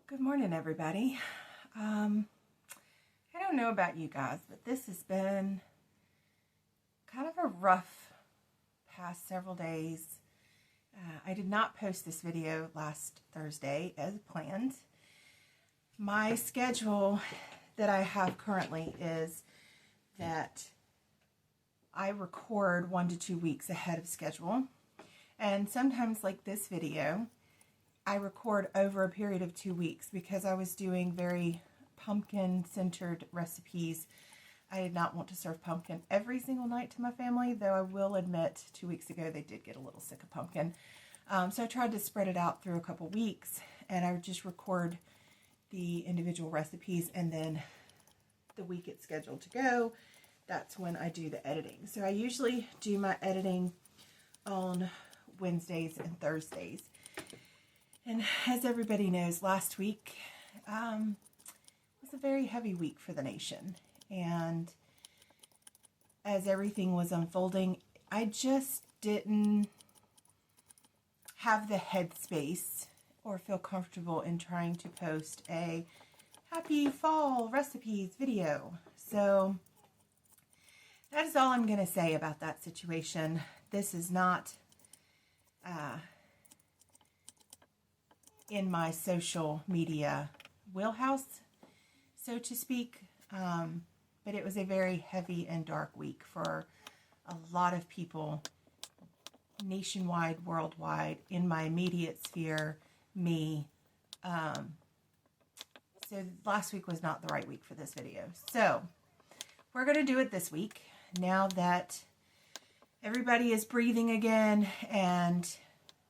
Good morning, everybody. I don't know about you guys, but this has been kind of a rough past several days. I did not post this video last Thursday as planned. My schedule that I have currently is that I record 1 to 2 weeks ahead of schedule. And sometimes, like this video, I record over a period of 2 weeks because I was doing very pumpkin-centered recipes. I did not want to serve pumpkin every single night to my family, though I will admit 2 weeks ago they did get a little sick of pumpkin. So I tried to spread it out through a couple weeks, and I would just record the individual recipes, and then the week it's scheduled to go, that's when I do the editing. So I usually do my editing on Wednesdays and Thursdays. And as everybody knows, last week was a very heavy week for the nation. And as everything was unfolding, I just didn't have the headspace or feel comfortable in trying to post a happy fall recipes video. So that is all I'm going to say about that situation. This is not in my social media wheelhouse, so to speak, but it was a very heavy and dark week for a lot of people nationwide, worldwide, in my immediate sphere, me. So last week was not the right week for this video. So we're going to do it this week now that everybody is breathing again and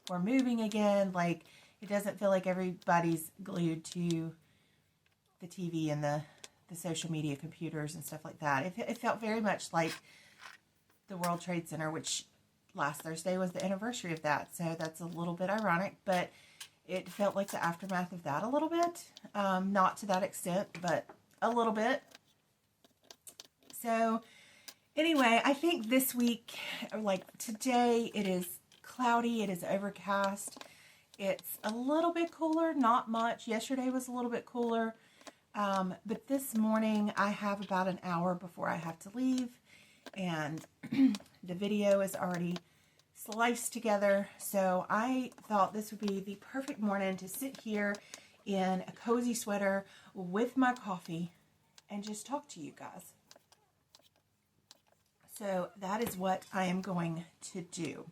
we're moving again. Like, it doesn't feel like everybody's glued to the TV and the social media computers and stuff like that. It felt very much like the World Trade Center, which last Thursday was the anniversary of that. So that's a little bit ironic, but it felt like the aftermath of that a little bit. Not to that extent, but a little bit. So anyway, I think this week, like today, it is cloudy. It is overcast. It's a little bit cooler, not much. Yesterday was a little bit cooler. But this morning I have about an hour before I have to leave. And the video is already sliced together. So I thought this would be the perfect morning to sit here in a cozy sweater with my coffee and just talk to you guys. So that is what I am going to do.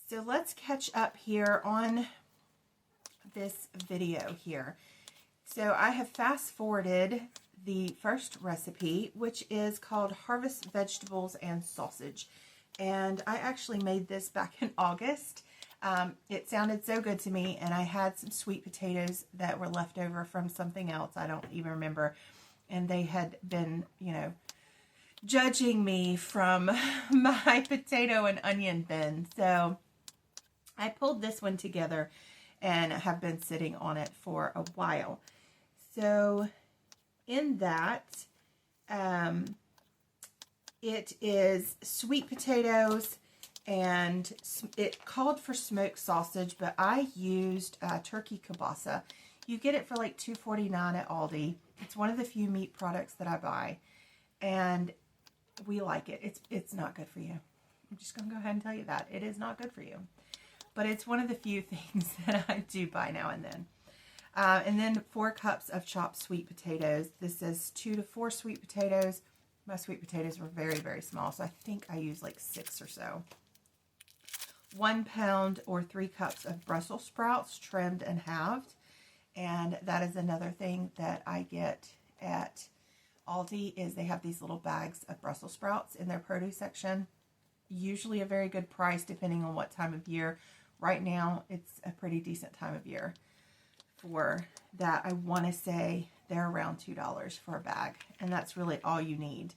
So let's catch up here on this video here. So I have fast forwarded the first recipe, which is called Harvest Vegetables and Sausage. And I actually made this back in August. It sounded so good to me, and I had some sweet potatoes that were left over from something else. I don't even remember. And they had been, judging me from my potato and onion bin. So I pulled this one together and have been sitting on it for a while. So in that, it is sweet potatoes, and it called for smoked sausage, but I used turkey kielbasa. You get it for like $2.49 at Aldi. It's one of the few meat products that I buy, and we like it. It's not good for you. I'm just going to go ahead and tell you that. It is not good for you. But it's one of the few things that I do buy now and then. And then 4 cups of chopped sweet potatoes. This is 2 to 4 sweet potatoes. My sweet potatoes were very, very small, so I think I used like 6 or so. 1 pound or 3 cups of Brussels sprouts, trimmed and halved. And that is another thing that I get at Aldi, is they have these little bags of Brussels sprouts in their produce section. Usually a very good price depending on what time of year. Right now, it's a pretty decent time of year for that. I want to say they're around $2 for a bag, and that's really all you need.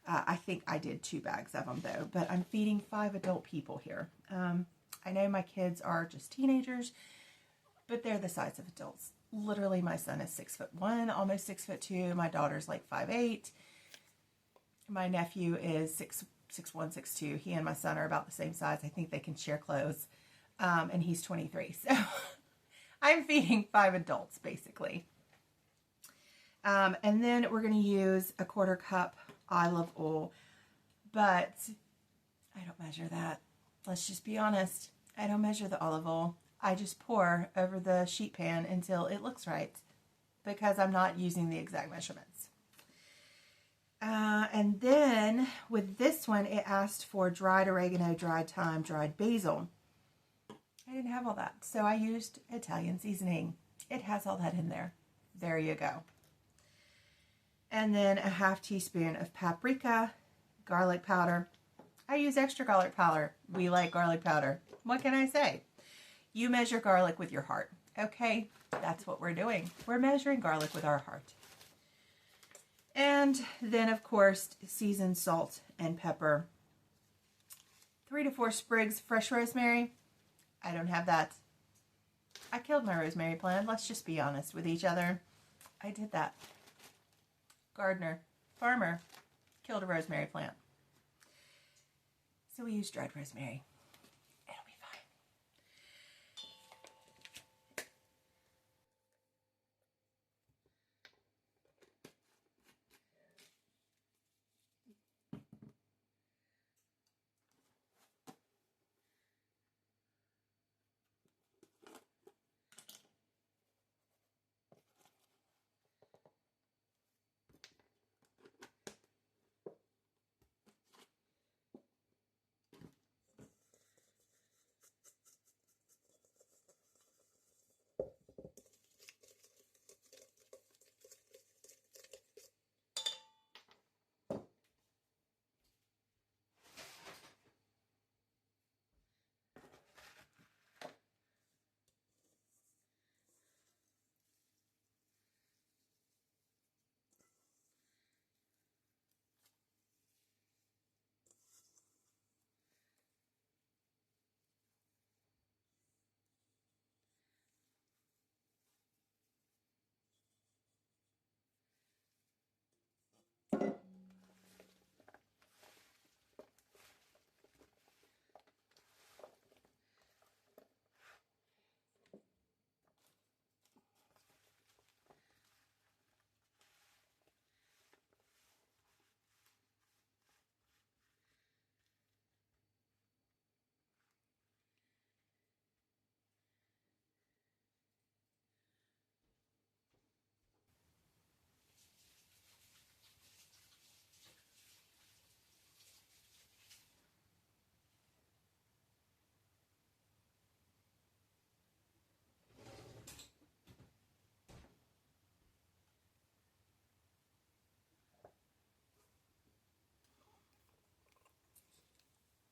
I think I did 2 bags of them, though, but I'm feeding 5 adult people here. I know my kids are just teenagers, but they're the size of adults. Literally, my son is 6'1", almost 6'2". My daughter's like 5'8". My nephew is 6'1", 6'2". He and my son are about the same size. I think they can share clothes. And he's 23. So I'm feeding 5 adults, basically. And then we're going to use a 1/4 cup olive oil, but I don't measure that. Let's just be honest. I don't measure the olive oil. I just pour over the sheet pan until it looks right because I'm not using the exact measurements. And then with this one, it asked for dried oregano, dried thyme, dried basil. I didn't have all that, so I used Italian seasoning. It has all that in there. There you go. And then a 1/2 teaspoon of paprika, garlic powder. I use extra garlic powder. We like garlic powder. What can I say? You measure garlic with your heart. Okay, that's what we're doing. We're measuring garlic with our heart. And then, of course, seasoned salt and pepper. 3 to 4 sprigs fresh rosemary. I don't have that. I killed my rosemary plant. Let's just be honest with each other. I did that. Gardener, farmer, killed a rosemary plant. So we use dried rosemary. It'll be fine.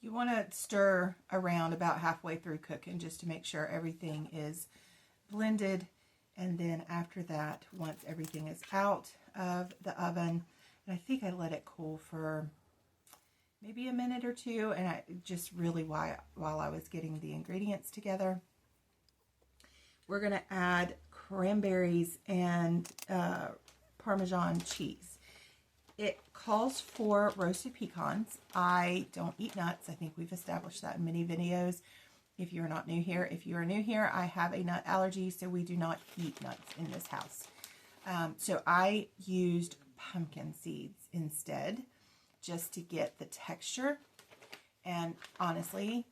You want to stir around about halfway through cooking just to make sure everything is blended. And then after that, once everything is out of the oven, and I think I let it cool for maybe a minute or two, and I just really while I was getting the ingredients together, we're going to add cranberries and Parmesan cheese. It calls for roasted pecans. I don't eat nuts. I think we've established that in many videos. If you're not new here, if you are new here, I have a nut allergy, so we do not eat nuts in this house. So I used pumpkin seeds instead, just to get the texture. And honestly,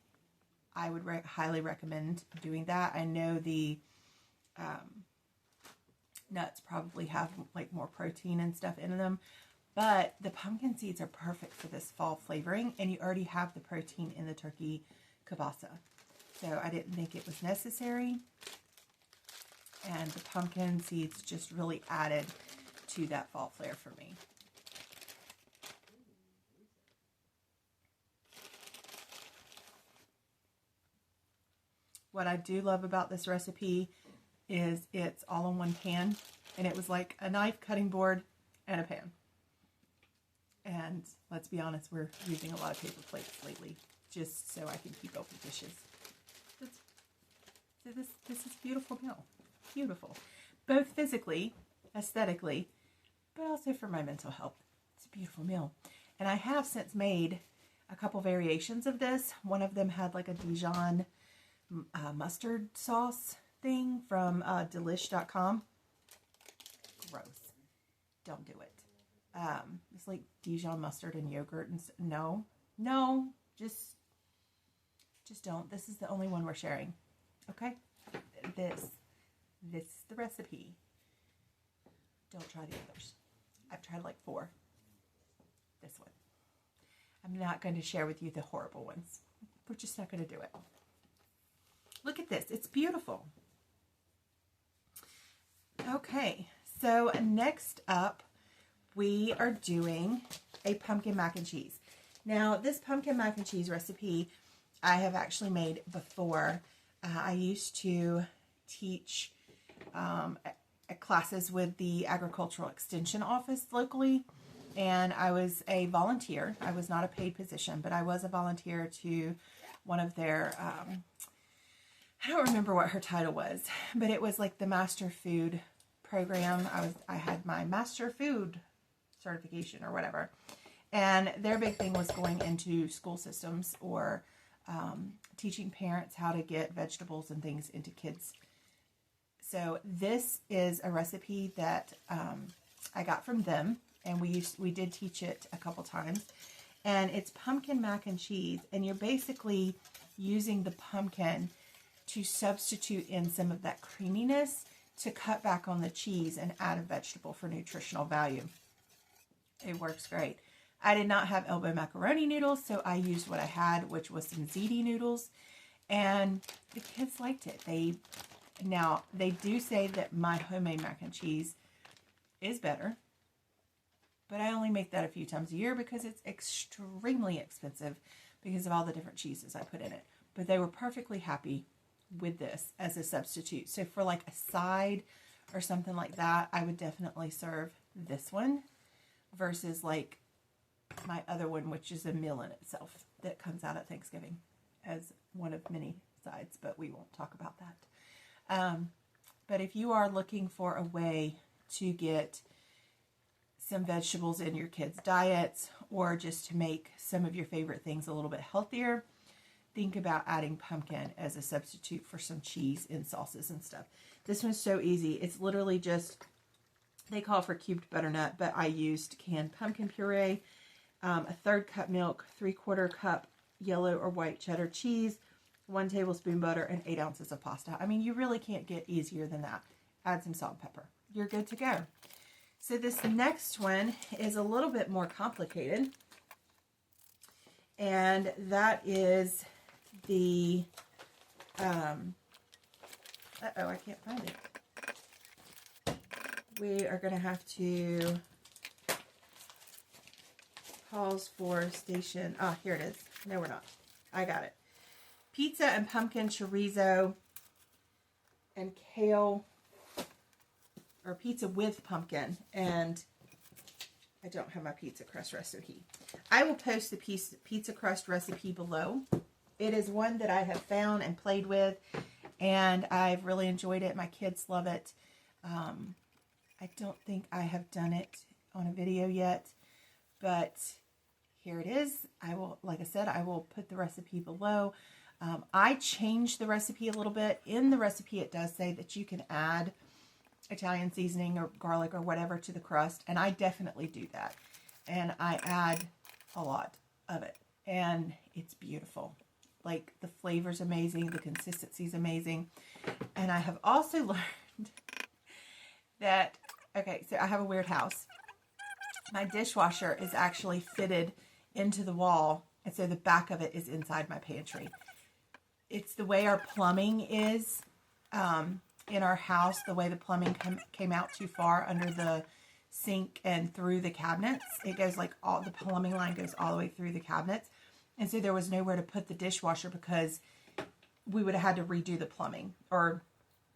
I would highly recommend doing that. I know the nuts probably have like more protein and stuff in them, but the pumpkin seeds are perfect for this fall flavoring, and you already have the protein in the turkey kielbasa. So I didn't think it was necessary, and the pumpkin seeds just really added to that fall flavor for me. What I do love about this recipe is it's all in one pan, and it was like a knife, cutting board, and a pan. And let's be honest, we're using a lot of paper plates lately, just so I can keep open dishes. So this is a beautiful meal. Beautiful. Both physically, aesthetically, but also for my mental health. It's a beautiful meal. And I have since made a couple variations of this. One of them had like a Dijon mustard sauce thing from delish.com. Gross. Don't do it. It's like Dijon mustard and yogurt. And no, just don't. This is the only one we're sharing. Okay? This is the recipe. Don't try the others. I've tried like 4. This one. I'm not going to share with you the horrible ones. We're just not going to do it. Look at this. It's beautiful. Okay, so next up, we are doing a pumpkin mac and cheese. Now, this pumpkin mac and cheese recipe I have actually made before. I used to teach classes with the Agricultural Extension Office locally, and I was a volunteer. I was not a paid position, but I was a volunteer to one of their, I don't remember what her title was, but it was like the Master Food program. I had my Master Food certification or whatever, and their big thing was going into school systems or teaching parents how to get vegetables and things into kids. So this is a recipe that I got from them, and we did teach it a couple times, and it's pumpkin mac and cheese, and you're basically using the pumpkin to substitute in some of that creaminess to cut back on the cheese and add a vegetable for nutritional value. It works great. I did not have elbow macaroni noodles, so I used what I had, which was some ziti noodles, and the kids liked it. Now, they do say that my homemade mac and cheese is better, but I only make that a few times a year because it's extremely expensive because of all the different cheeses I put in it. But they were perfectly happy with this as a substitute. So for like a side or something like that, I would definitely serve this one versus like my other one, which is a meal in itself that comes out at Thanksgiving as one of many sides, but we won't talk about that. But if you are looking for a way to get some vegetables in your kids' diets, or just to make some of your favorite things a little bit healthier, think about adding pumpkin as a substitute for some cheese in sauces and stuff. This one's so easy. It's literally just, they call for cubed butternut, but I used canned pumpkin puree, a 1/3 cup milk, 3/4 cup yellow or white cheddar cheese, 1 tablespoon butter, and 8 ounces of pasta. I mean, you really can't get easier than that. Add some salt and pepper. You're good to go. So this next one is a little bit more complicated, and that is the, I can't find it. We are going to have to pause for station. Ah, here it is. No, we're not. I got it. Pizza and pumpkin chorizo and kale, or pizza with pumpkin, and I don't have my pizza crust recipe. I will post the pizza crust recipe below. It is one that I have found and played with, and I've really enjoyed it. My kids love it. I don't think I have done it on a video yet, but here it is. I will, like I said, I will put the recipe below. I changed the recipe a little bit. In the recipe, it does say that you can add Italian seasoning or garlic or whatever to the crust, and I definitely do that. And I add a lot of it, and it's beautiful. Like, the flavor's amazing, the consistency's amazing. And I have also learned that, okay, so I have a weird house. My dishwasher is actually fitted into the wall, and so the back of it is inside my pantry. It's the way our plumbing is in our house, the way the plumbing came out too far under the sink and through the cabinets. It goes like the plumbing line goes all the way through the cabinets. And so there was nowhere to put the dishwasher because we would have had to redo the plumbing or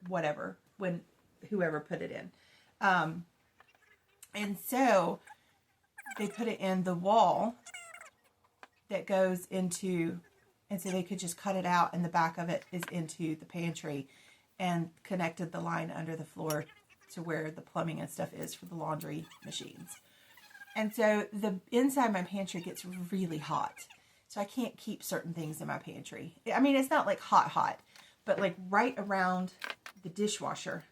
whatever when whoever put it in. And so they put it in the wall that goes into, and so they could just cut it out, and the back of it is into the pantry, and connected the line under the floor to where the plumbing and stuff is for the laundry machines. And so the inside my pantry gets really hot. So I can't keep certain things in my pantry. I mean, it's not like hot, but like right around the dishwasher,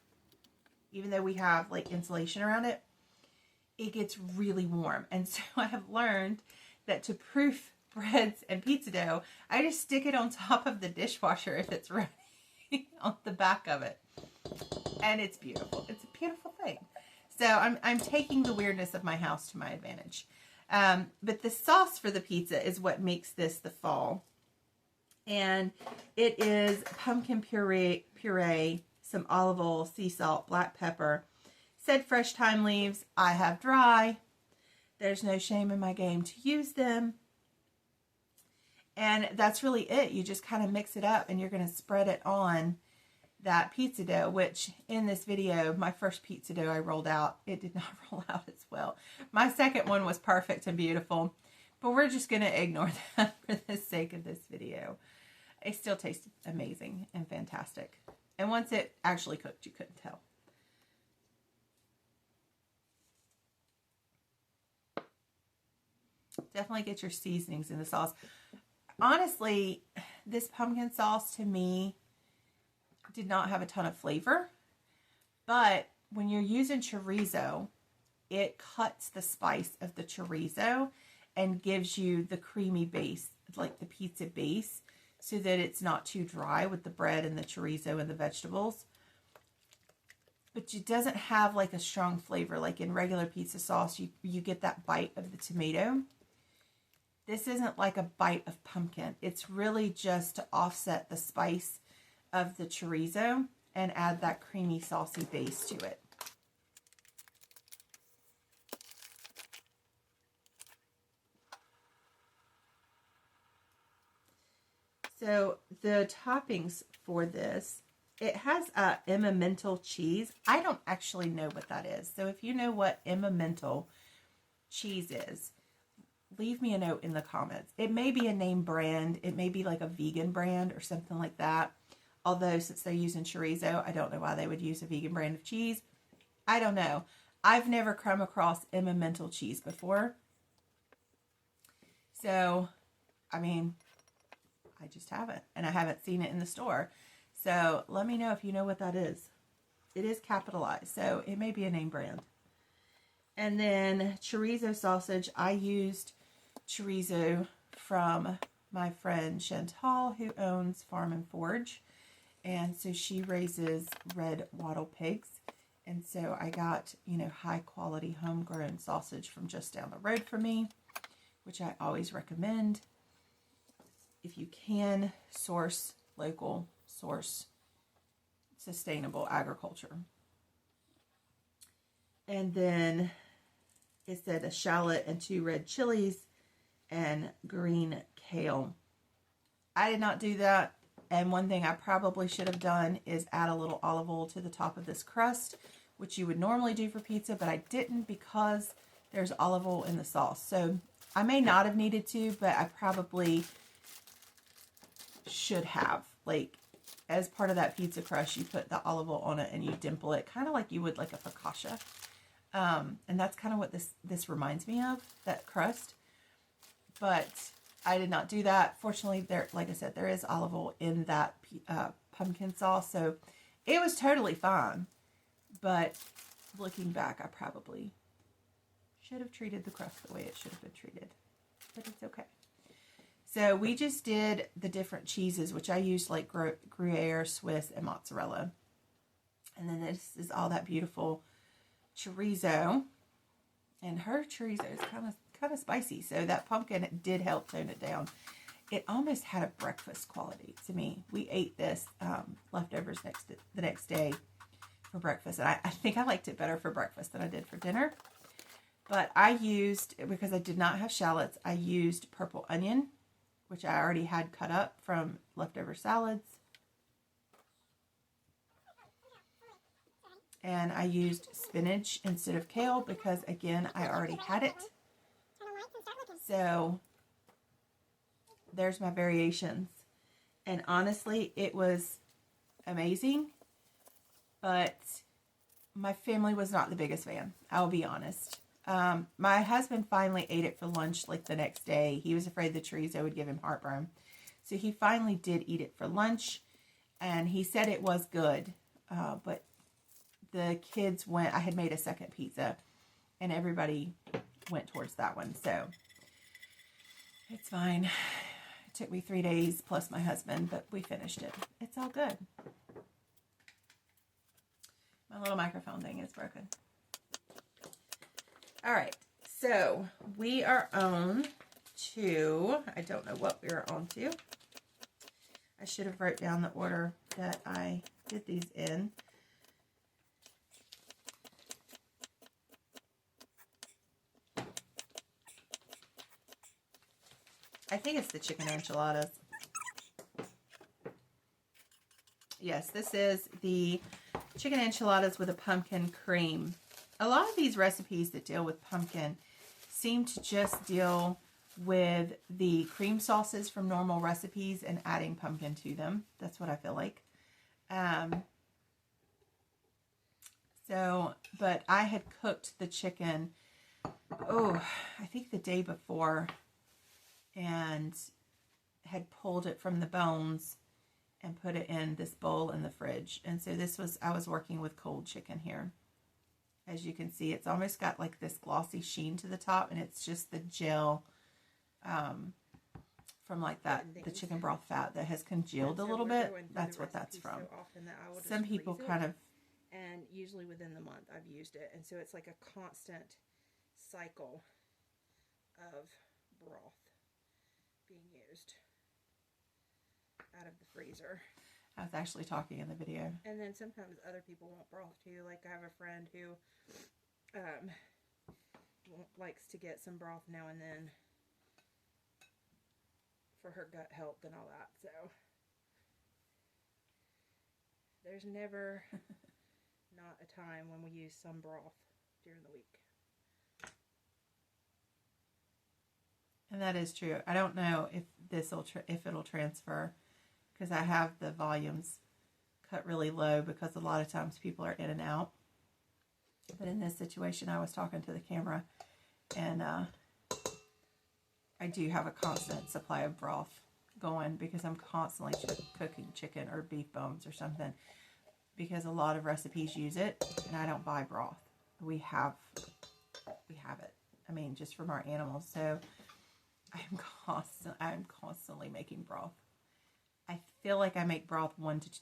even though we have like insulation around it, it gets really warm. And so I have learned that to proof breads and pizza dough, I just stick it on top of the dishwasher if it's ready on the back of it. And it's beautiful. It's a beautiful thing. So I'm taking the weirdness of my house to my advantage. But the sauce for the pizza is what makes this the fall. And it is pumpkin puree, some olive oil, sea salt, black pepper, said fresh thyme leaves. I have dry. There's no shame in my game to use them. And that's really it. You just kind of mix it up and you're going to spread it on that pizza dough, which in this video, my first pizza dough I rolled out, it did not roll out as well. My second one was perfect and beautiful, but we're just going to ignore that for the sake of this video. It still tasted amazing and fantastic. And once it actually cooked, you couldn't tell. Definitely get your seasonings in the sauce. Honestly, this pumpkin sauce to me did not have a ton of flavor, but when you're using chorizo, it cuts the spice of the chorizo and gives you the creamy base, like the pizza base, so that it's not too dry with the bread and the chorizo and the vegetables. But it doesn't have like a strong flavor. Like in regular pizza sauce, you get that bite of the tomato. This isn't like a bite of pumpkin. It's really just to offset the spice of the chorizo and add that creamy, saucy base to it. So the toppings for this, it has Emmental cheese. I don't actually know what that is. So if you know what Emmental cheese is, leave me a note in the comments. It may be a name brand. It may be like a vegan brand or something like that. Although since they're using chorizo, I don't know why they would use a vegan brand of cheese. I don't know. I've never come across Emmental cheese before. So, I mean, I just haven't. And I haven't seen it in the store. So let me know if you know what that is. It is capitalized, so it may be a name brand. And then chorizo sausage. I used chorizo from my friend Chantal, who owns Farm and Forge. And so she raises red wattle pigs. And so I got, high quality homegrown sausage from just down the road from me, which I always recommend. If you can, source local, source sustainable agriculture. And then it said a shallot and 2 red chilies and green kale. I did not do that. And one thing I probably should have done is add a little olive oil to the top of this crust, which you would normally do for pizza, but I didn't because there's olive oil in the sauce. So I may not have needed to, but I probably should have. Like, as part of that pizza crust, you put the olive oil on it and you dimple it, kind of like you would like a focaccia. And that's kind of what this reminds me of, that crust. But I did not do that. Fortunately, like I said, there is olive oil in that pumpkin sauce, so it was totally fine. But looking back, I probably should have treated the crust the way it should have been treated. But it's okay. So we just did the different cheeses, which I used like Gruyere, Swiss, and mozzarella. And then this is all that beautiful chorizo. And her chorizo is kind of spicy, so that pumpkin did help tone it down. It almost had a breakfast quality to me. We ate this leftovers the next day for breakfast, and I think I liked it better for breakfast than I did for dinner. But I used, because I did not have shallots, I used purple onion, which I already had cut up from leftover salads. And I used spinach instead of kale because, again, I already had it. So there's my variations. And honestly, it was amazing. But my family was not the biggest fan. I'll be honest. My husband finally ate it for lunch like the next day. He was afraid the chorizo would give him heartburn. So he finally did eat it for lunch. And he said it was good. but the kids went, I had made a second pizza, and everybody went towards that one, so it's fine. It took me 3 days plus my husband, but we finished it. It's all good. My little microphone thing is broken. All right, so we are on to, I don't know what we are on to. I should have wrote down the order that I did these in. I think it's the chicken enchiladas. Yes, this is the chicken enchiladas with a pumpkin cream. A lot of these recipes that deal with pumpkin seem to just deal with the cream sauces from normal recipes and adding pumpkin to them. That's what I feel like. But I had cooked the chicken, I think the day before, and had pulled it from the bones and put it in this bowl in the fridge. And so I was working with cold chicken here. As you can see, it's almost got like this glossy sheen to the top, and it's just the gel from like that, the chicken broth fat that has congealed a little bit. That's what that's from. Some people kind of... And usually within the month I've used it. And so it's like a constant cycle of broth being used out of the freezer. I was actually talking in the video. And then sometimes other people want broth too. Like I have a friend who likes to get some broth now and then for her gut health and all that. So there's never not a time when we use some broth during the week. And that is true. I don't know if if it'll transfer, because I have the volumes cut really low because a lot of times people are in and out. But in this situation, I was talking to the camera, and I do have a constant supply of broth going because I'm constantly cooking chicken or beef bones or something, because a lot of recipes use it, and I don't buy broth. We have it. I mean, just from our animals. So I'm constantly making broth. I feel like I make broth once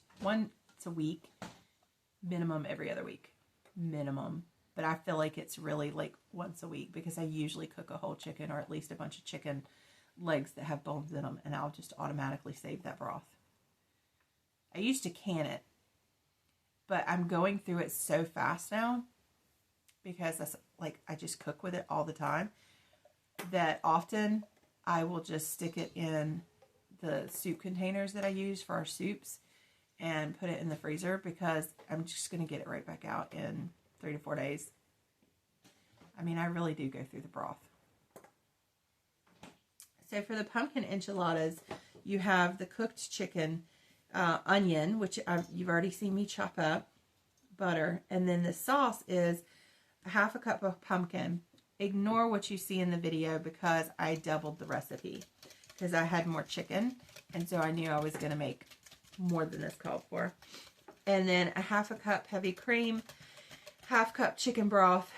a week, minimum every other week, minimum. But I feel like it's really like once a week, because I usually cook a whole chicken or at least a bunch of chicken legs that have bones in them, and I'll just automatically save that broth. I used to can it, but I'm going through it so fast now, because I just cook with it all the time, that often I will just stick it in the soup containers that I use for our soups and put it in the freezer, because I'm just going to get it right back out in 3 to 4 days. I mean, I really do go through the broth. So for the pumpkin enchiladas, you have the cooked chicken, onion, which you've already seen me chop up, butter, and then the sauce is a half a cup of pumpkin. Ignore what you see in the video because I doubled the recipe because I had more chicken, and so I knew I was going to make more than this called for. And then a half a cup heavy cream, half cup chicken broth,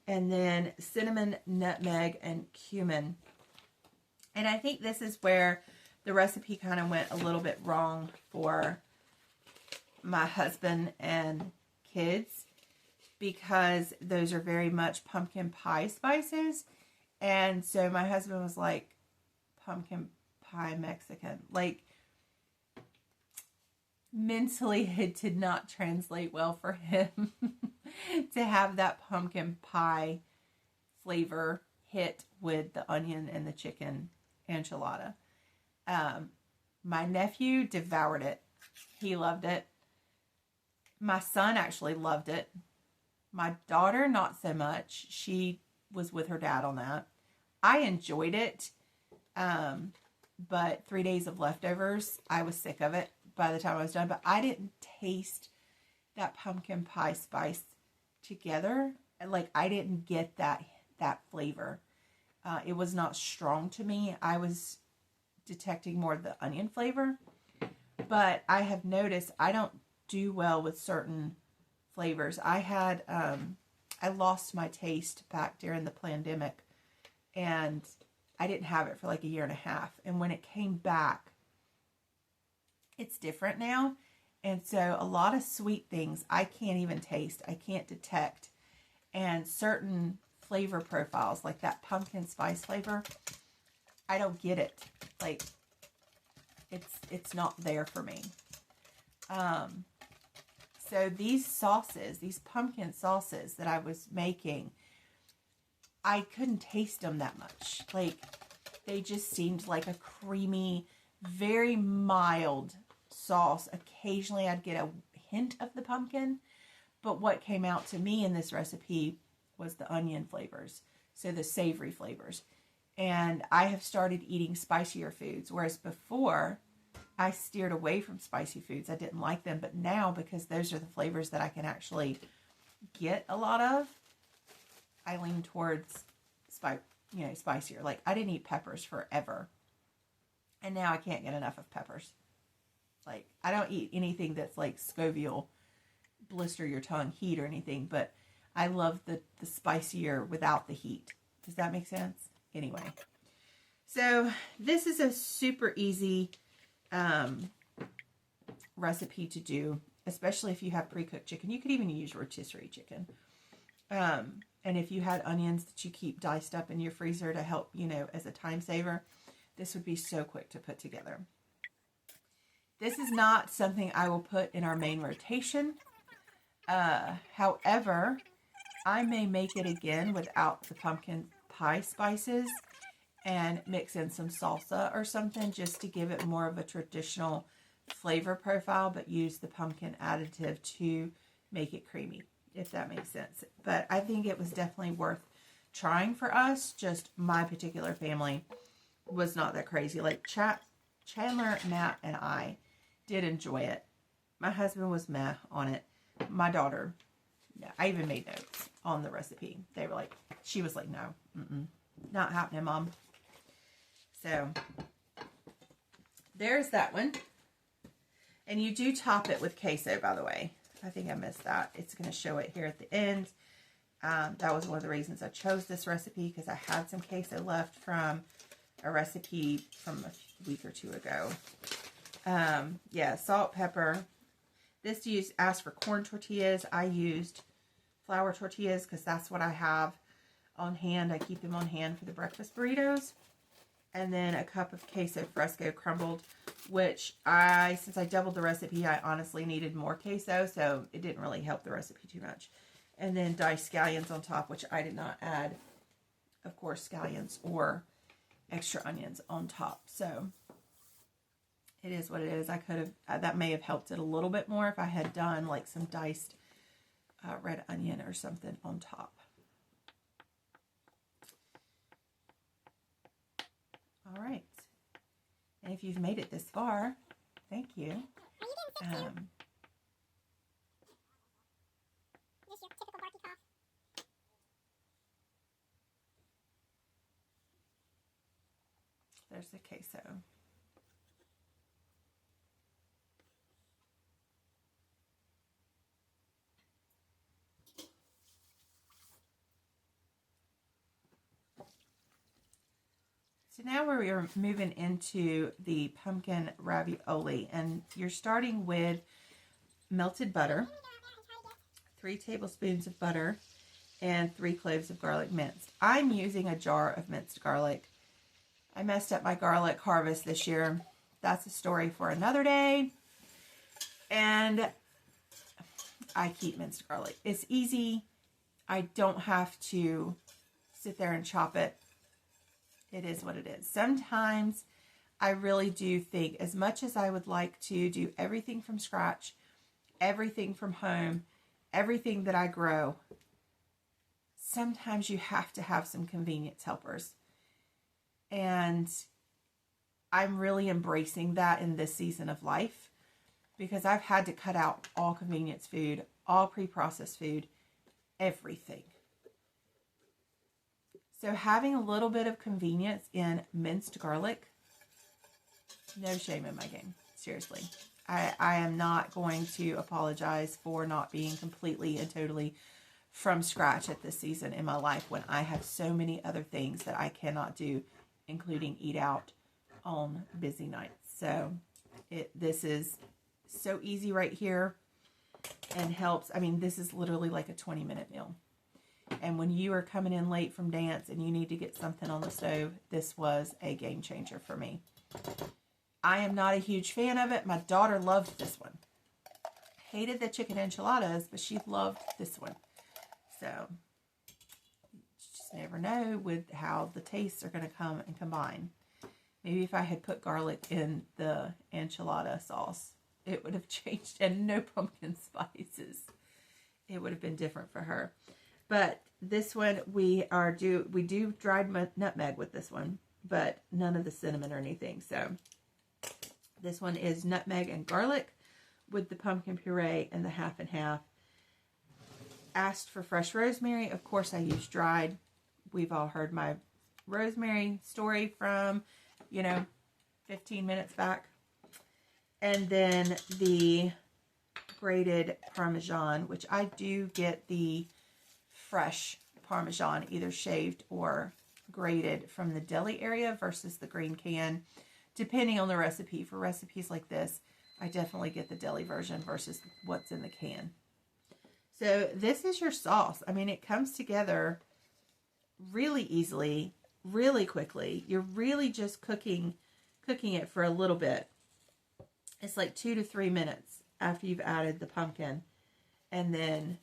and then cinnamon, nutmeg, and cumin. And I think this is where the recipe kind of went a little bit wrong for my husband and kids, because those are very much pumpkin pie spices. And so my husband was like, pumpkin pie Mexican. Like, mentally it did not translate well for him to have that pumpkin pie flavor hit with the onion and the chicken enchilada. My nephew devoured it. He loved it. My son actually loved it. My daughter, not so much. She was with her dad on that. I enjoyed it. But 3 days of leftovers, I was sick of it by the time I was done. But I didn't taste that pumpkin pie spice together. Like, I didn't get that flavor. It was not strong to me. I was detecting more of the onion flavor. But I have noticed I don't do well with certain flavors. I had, I lost my taste back during the pandemic, and I didn't have it for like a year and a half. And when it came back, it's different now. And so a lot of sweet things I can't even taste. I can't detect. And certain flavor profiles, like that pumpkin spice flavor, I don't get it. Like, it's not there for me. So these sauces, these pumpkin sauces that I was making, I couldn't taste them that much. Like, they just seemed like a creamy, very mild sauce. Occasionally I'd get a hint of the pumpkin, but what came out to me in this recipe was the onion flavors, so the savory flavors. And I have started eating spicier foods, whereas before I steered away from spicy foods. I didn't like them, but now, because those are the flavors that I can actually get a lot of, I lean towards spicier. Like, I didn't eat peppers forever, and now I can't get enough of peppers. Like, I don't eat anything that's like Scoville, blister your tongue heat or anything, but I love the spicier without the heat. Does that make sense? Anyway, so this is a super easy recipe to do, especially if you have pre-cooked chicken. You could even use rotisserie chicken. And if you had onions that you keep diced up in your freezer to help, as a time saver, this would be so quick to put together. This is not something I will put in our main rotation. However, I may make it again without the pumpkin pie spices and mix in some salsa or something just to give it more of a traditional flavor profile, but use the pumpkin additive to make it creamy, if that makes sense. But I think it was definitely worth trying for us. Just my particular family was not that crazy. Like Chandler, Matt, and I did enjoy it. My husband was meh on it. My daughter, yeah, I even made notes on the recipe. She was like, no, not happening, Mom. So there's that one. And you do top it with queso, by the way. I think I missed that. It's going to show it here at the end. That was one of the reasons I chose this recipe, because I had some queso left from a recipe from a week or two ago. Yeah, salt, pepper. This asked for corn tortillas. I used flour tortillas because that's what I have on hand. I keep them on hand for the breakfast burritos. And then a cup of queso fresco crumbled, which since I doubled the recipe, I honestly needed more queso, so it didn't really help the recipe too much. And then diced scallions on top, which I did not add, of course, scallions or extra onions on top. So it is what it is. I could have, that may have helped it a little bit more if I had done like some diced red onion or something on top. All right. And if you've made it this far, thank you. Just your typical barky cough. There's the queso. So now we're moving into the pumpkin ravioli, and you're starting with melted butter, 3 tablespoons of butter, and 3 cloves of garlic minced. I'm using a jar of minced garlic. I messed up my garlic harvest this year. That's a story for another day. And I keep minced garlic. It's easy. I don't have to sit there and chop it. It is what it is. Sometimes I really do think, as much as I would like to do everything from scratch, everything from home, everything that I grow, sometimes you have to have some convenience helpers. And I'm really embracing that in this season of life, because I've had to cut out all convenience food, all pre-processed food, everything. So having a little bit of convenience in minced garlic, no shame in my game. Seriously. I am not going to apologize for not being completely and totally from scratch at this season in my life when I have so many other things that I cannot do, including eat out on busy nights. So this is so easy right here and helps. I mean, this is literally like a 20-minute meal. And when you are coming in late from dance and you need to get something on the stove, this was a game changer for me. I am not a huge fan of it. My daughter loved this one. Hated the chicken enchiladas, but she loved this one. So, you just never know with how the tastes are going to come and combine. Maybe if I had put garlic in the enchilada sauce, it would have changed, and no pumpkin spices. It would have been different for her. But this one, we do dried nutmeg with this one, but none of the cinnamon or anything. So this one is nutmeg and garlic with the pumpkin puree and the half and half. Asked for fresh rosemary. Of course, I used dried. We've all heard my rosemary story from, 15 minutes back. And then the grated Parmesan, which I do get the fresh Parmesan, either shaved or grated from the deli area versus the green can, depending on the recipe. For recipes like this, I definitely get the deli version versus what's in the can. So this is your sauce. I mean, it comes together really easily, really quickly. You're really just cooking it for a little bit. It's like 2 to 3 minutes after you've added the pumpkin. And then,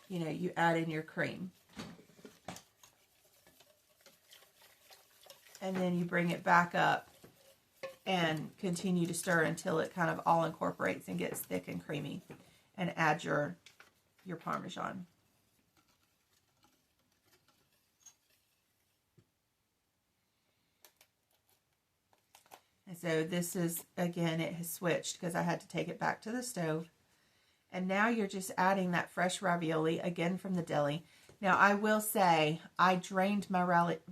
you add in your cream. And then you bring it back up and continue to stir until it kind of all incorporates and gets thick and creamy. And add your Parmesan. And so this is, again, it has switched because I had to take it back to the stove. And now you're just adding that fresh ravioli, again from the deli. Now, I will say I drained my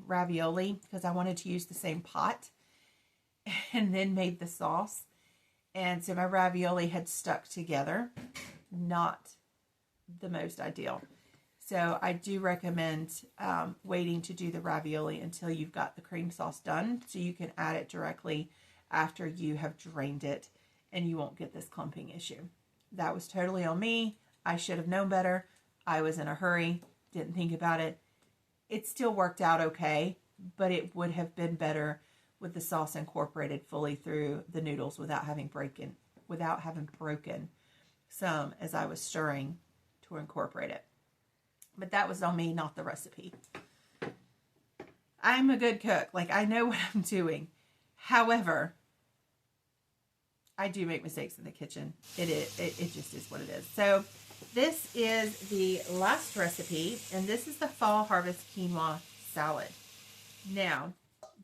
ravioli because I wanted to use the same pot and then made the sauce. And so my ravioli had stuck together. Not the most ideal. So I do recommend waiting to do the ravioli until you've got the cream sauce done so you can add it directly after you have drained it and you won't get this clumping issue. That was totally on me. I should have known better. I was in a hurry, didn't think about it. It still worked out okay, but it would have been better with the sauce incorporated fully through the noodles without having broken some as I was stirring to incorporate it. But that was on me, not the recipe. I'm a good cook. I know what I'm doing. However, I do make mistakes in the kitchen. It just is what it is. So this is the last recipe, and this is the Fall Harvest Quinoa Salad. Now,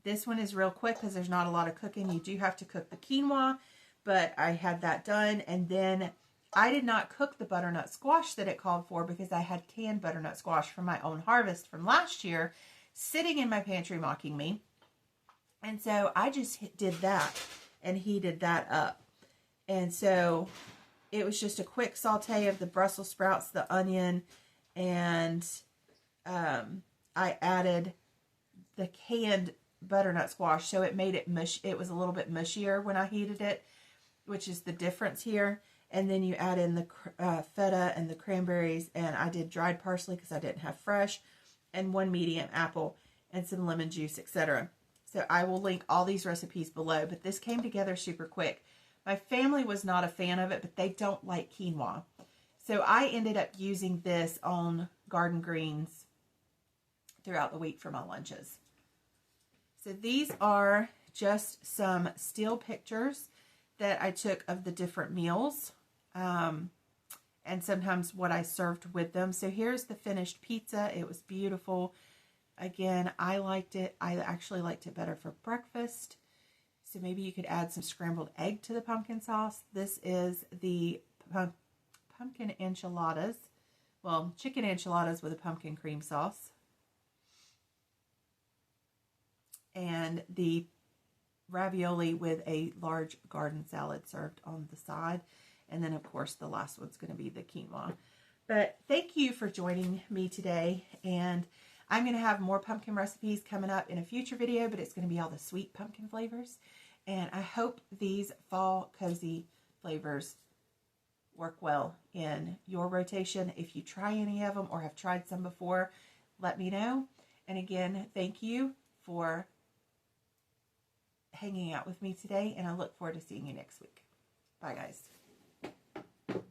this one is real quick because there's not a lot of cooking. You do have to cook the quinoa, but I had that done, and then I did not cook the butternut squash that it called for because I had canned butternut squash from my own harvest from last year sitting in my pantry mocking me. And so I just did that and heated that up. And so it was just a quick saute of the Brussels sprouts, the onion, and I added the canned butternut squash. So it made it mush. It was a little bit mushier when I heated it, which is the difference here. And then you add in the feta and the cranberries, and I did dried parsley because I didn't have fresh, and 1 medium apple, and some lemon juice, etc. So I will link all these recipes below, but this came together super quick. My family was not a fan of it, but they don't like quinoa. So I ended up using this on garden greens throughout the week for my lunches. So these are just some still pictures that I took of the different meals. And sometimes what I served with them. So here's the finished pizza. It was beautiful. Again, I liked it. I actually liked it better for breakfast. So maybe you could add some scrambled egg to the pumpkin sauce. This is the pumpkin enchiladas. Well, chicken enchiladas with a pumpkin cream sauce. And the ravioli with a large garden salad served on the side. And then, of course, the last one's going to be the quinoa. But thank you for joining me today. And I'm going to have more pumpkin recipes coming up in a future video, but it's going to be all the sweet pumpkin flavors. And I hope these fall cozy flavors work well in your rotation. If you try any of them or have tried some before, let me know. And again, thank you for hanging out with me today, and I look forward to seeing you next week. Bye, guys.